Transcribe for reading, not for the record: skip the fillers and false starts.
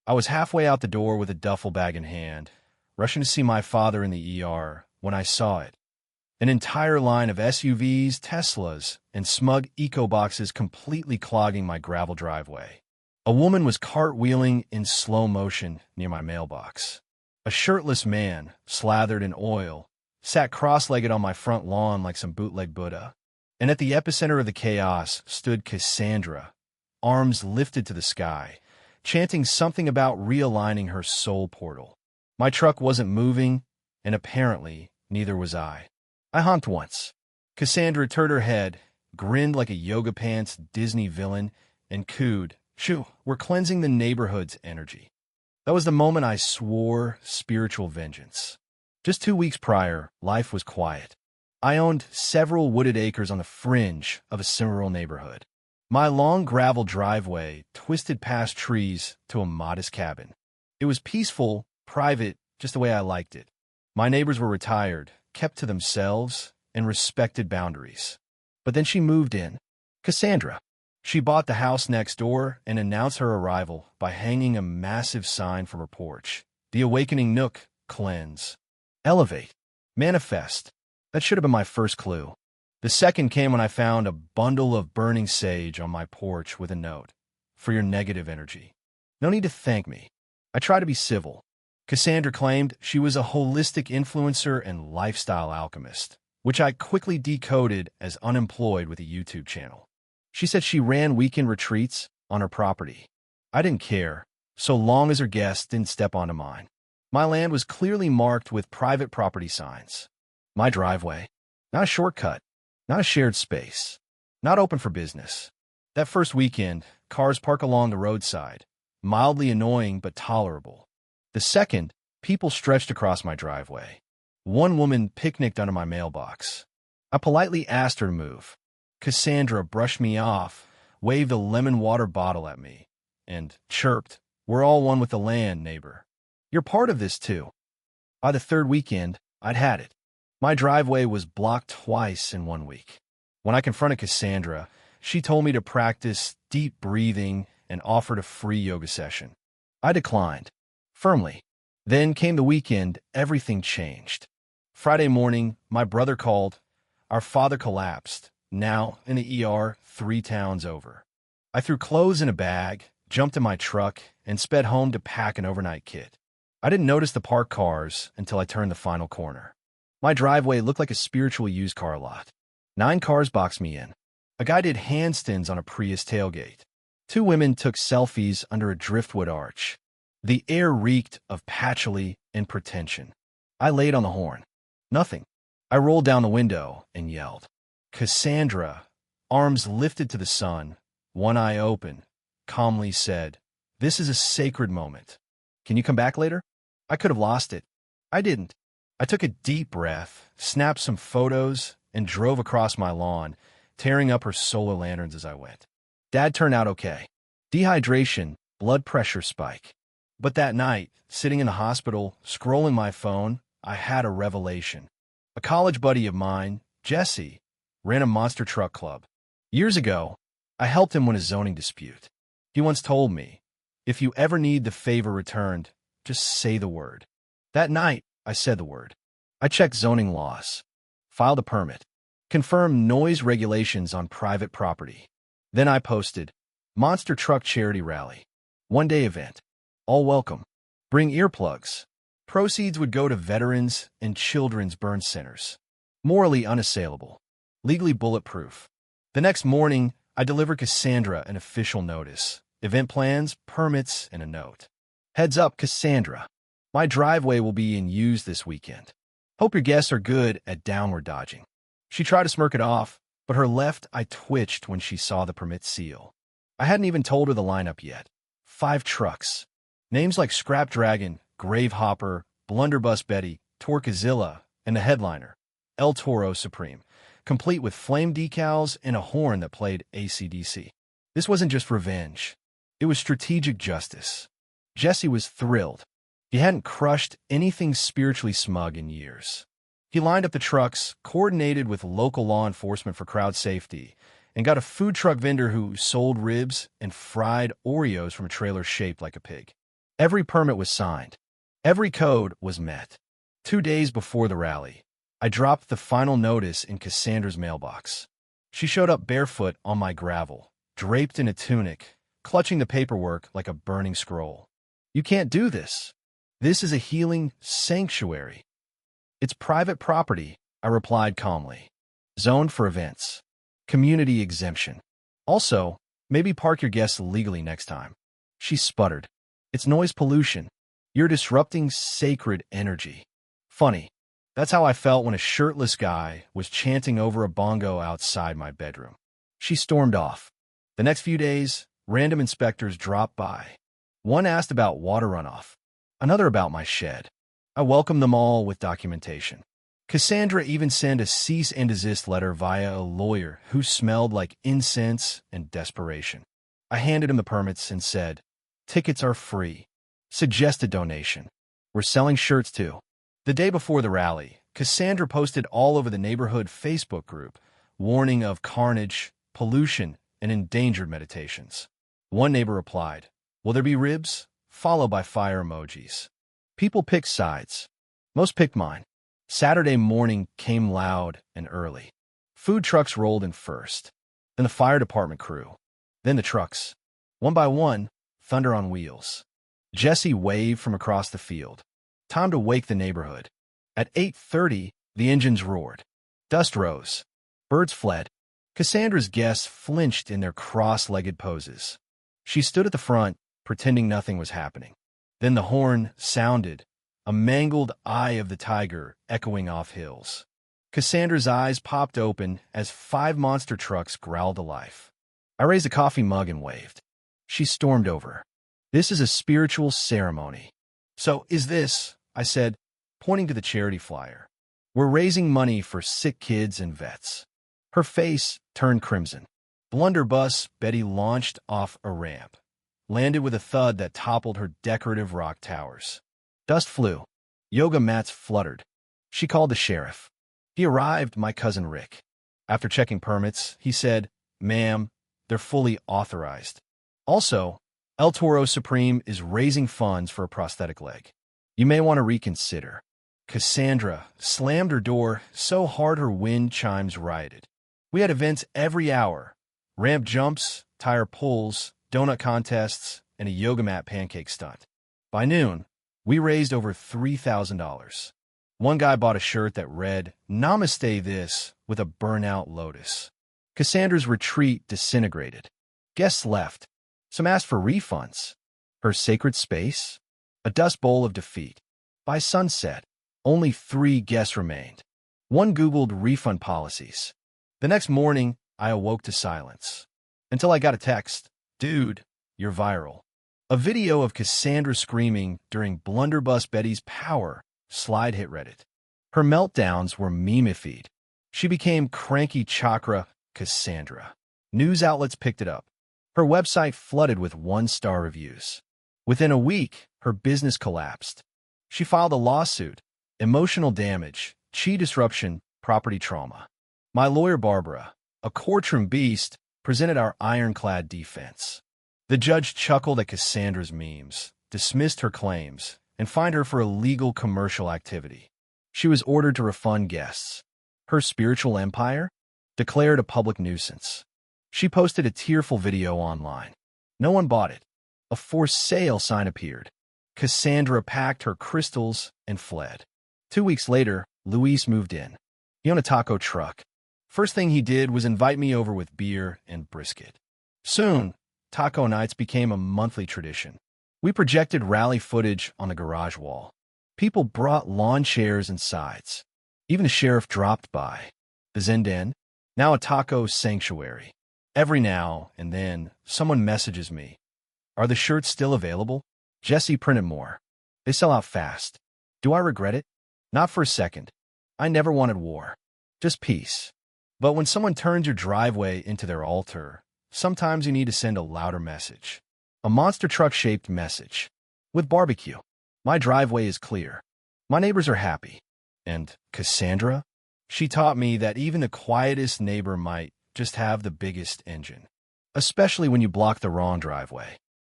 I was halfway out the door with a duffel bag in hand, rushing to see my father in the ER, when I saw it. An entire line of SUVs, Teslas, and smug eco-boxes completely clogging my gravel driveway. A woman was cartwheeling in slow motion near my mailbox. A shirtless man, slathered in oil, sat cross-legged on my front lawn like some bootleg Buddha. And at the epicenter of the chaos stood Cassandra, arms lifted to the sky, chanting something about realigning her soul portal. My truck wasn't moving, and apparently neither was I. I honked once. Cassandra turned her head, grinned like a yoga pants Disney villain, and cooed, "Shoo, we're cleansing the neighborhood's energy." That was the moment I swore spiritual vengeance. Just 2 weeks prior, life was quiet. I owned several wooded acres on the fringe of a similar neighborhood. My long gravel driveway twisted past trees to a modest cabin. It was peaceful, private, just the way I liked it. My neighbors were retired, kept to themselves, and respected boundaries. But then she moved in. Cassandra. She bought the house next door and announced her arrival by hanging a massive sign from her porch. The Awakening Nook, cleanse. Elevate. Manifest. That should have been my first clue. The second came when I found a bundle of burning sage on my porch with a note. For your negative energy. No need to thank me. I try to be civil. Cassandra claimed she was a holistic influencer and lifestyle alchemist, which I quickly decoded as unemployed with a YouTube channel. She said she ran weekend retreats on her property. I didn't care, so long as her guests didn't step onto mine. My land was clearly marked with private property signs. My driveway. Not a shortcut. Not a shared space. Not open for business. That first weekend, cars park along the roadside. Mildly annoying but tolerable. The second, people stretched across my driveway. One woman picnicked under my mailbox. I politely asked her to move. Cassandra brushed me off, waved a lemon water bottle at me, and chirped, "We're all one with the land, neighbor. You're part of this too." By the third weekend, I'd had it. My driveway was blocked twice in 1 week. When I confronted Cassandra, she told me to practice deep breathing and offered a free yoga session. I declined, firmly. Then came the weekend, everything changed. Friday morning, my brother called. Our father collapsed, now in the ER 3 towns over. I threw clothes in a bag, jumped in my truck, and sped home to pack an overnight kit. I didn't notice the parked cars until I turned the final corner. My driveway looked like a spiritual used car lot. 9 cars boxed me in. A guy did handstands on a Prius tailgate. 2 women took selfies under a driftwood arch. The air reeked of patchouli and pretension. I laid on the horn. Nothing. I rolled down the window and yelled. Cassandra, arms lifted to the sun, one eye open, calmly said, "This is a sacred moment. Can you come back later?" I could have lost it. I didn't. I took a deep breath, snapped some photos, and drove across my lawn, tearing up her solar lanterns as I went. Dad turned out okay. Dehydration, blood pressure spike. But that night, sitting in the hospital, scrolling my phone, I had a revelation. A college buddy of mine, Jesse, ran a monster truck club. Years ago, I helped him win a zoning dispute. He once told me, "If you ever need the favor returned, just say the word." That night, I said the word. I checked zoning laws, filed a permit, confirmed noise regulations on private property. Then I posted, "Monster Truck Charity Rally. 1-day event. All welcome. Bring earplugs." Proceeds would go to veterans and children's burn centers. Morally unassailable. Legally bulletproof. The next morning, I delivered Cassandra an official notice. Event plans, permits, and a note. "Heads up, Cassandra. My driveway will be in use this weekend. Hope your guests are good at downward dodging." She tried to smirk it off, but her left eye twitched when she saw the permit seal. I hadn't even told her the lineup yet. 5 trucks. Names like Scrap Dragon, Grave Hopper, Blunderbuss Betty, Torquezilla, and the headliner, El Toro Supreme, complete with flame decals and a horn that played AC/DC. This wasn't just revenge. It was strategic justice. Jesse was thrilled. He hadn't crushed anything spiritually smug in years. He lined up the trucks, coordinated with local law enforcement for crowd safety, and got a food truck vendor who sold ribs and fried Oreos from a trailer shaped like a pig. Every permit was signed. Every code was met. 2 days before the rally, I dropped the final notice in Cassandra's mailbox. She showed up barefoot on my gravel, draped in a tunic, clutching the paperwork like a burning scroll. "You can't do this. This is a healing sanctuary." "It's private property," I replied calmly. "Zoned for events. Community exemption. Also, maybe park your guests legally next time." She sputtered. "It's noise pollution. You're disrupting sacred energy." Funny. That's how I felt when a shirtless guy was chanting over a bongo outside my bedroom. She stormed off. The next few days, random inspectors dropped by. One asked about water runoff, another about my shed. I welcomed them all with documentation. Cassandra even sent a cease and desist letter via a lawyer who smelled like incense and desperation. I handed him the permits and said, "Tickets are free. Suggested donation. We're selling shirts too." The day before the rally, Cassandra posted all over the neighborhood Facebook group, warning of carnage, pollution, and endangered meditations. One neighbor replied, "Will there be ribs?" followed by fire emojis. People picked sides. Most picked mine. Saturday morning came loud and early. Food trucks rolled in first, then the fire department crew, then the trucks. One by one, thunder on wheels. Jesse waved from across the field. Time to wake the neighborhood. At 8:30, the engines roared. Dust rose. Birds fled. Cassandra's guests flinched in their cross-legged poses. She stood at the front, pretending nothing was happening. Then the horn sounded, a mangled eye of the tiger echoing off hills. Cassandra's eyes popped open as 5 monster trucks growled to life. I raised a coffee mug and waved. She stormed over. "This is a spiritual ceremony." "So is this," I said, pointing to the charity flyer. "We're raising money for sick kids and vets." Her face turned crimson. Blunderbuss Betty launched off a ramp, landed with a thud that toppled her decorative rock towers. Dust flew. Yoga mats fluttered. She called the sheriff. He arrived, my cousin Rick. After checking permits, he said, "Ma'am, they're fully authorized." Also, El Toro Supreme is raising funds for a prosthetic leg. You may want to reconsider. Cassandra slammed her door so hard her wind chimes rioted. We had events every hour. Ramp jumps, tire pulls, donut contests, and a yoga mat pancake stunt. By noon, we raised over $3,000. One guy bought a shirt that read, "Namaste this," with a burnout lotus. Cassandra's retreat disintegrated. Guests left. Some asked for refunds. Her sacred space? A dust bowl of defeat. By sunset, only 3 guests remained. One Googled refund policies. The next morning, I awoke to silence. Until I got a text, "Dude, you're viral." A video of Cassandra screaming during Blunderbuss Betty's power slide hit Reddit. Her meltdowns were meme-ified. She became Cranky Chakra Cassandra. News outlets picked it up. Her website flooded with 1-star reviews. Within a week, her business collapsed. She filed a lawsuit, emotional damage, chi disruption, property trauma. My lawyer Barbara, a courtroom beast, presented our ironclad defense. The judge chuckled at Cassandra's memes, dismissed her claims, and fined her for illegal commercial activity. She was ordered to refund guests. Her spiritual empire? Declared a public nuisance. She posted a tearful video online. No one bought it. A for sale sign appeared. Cassandra packed her crystals and fled. 2 weeks later, Luis moved in. He owned a taco truck. First thing he did was invite me over with beer and brisket. Soon, taco nights became a monthly tradition. We projected rally footage on the garage wall. People brought lawn chairs and sides. Even the sheriff dropped by. The Zen Den, now a taco sanctuary. Every now and then, someone messages me. "Are the shirts still available? Jesse printed more. They sell out fast." Do I regret it? Not for a second. I never wanted war. Just peace. But when someone turns your driveway into their altar, sometimes you need to send a louder message. A monster truck-shaped message. With barbecue. My driveway is clear. My neighbors are happy. And Cassandra? She taught me that even the quietest neighbor might just have the biggest engine. Especially when you block the wrong driveway.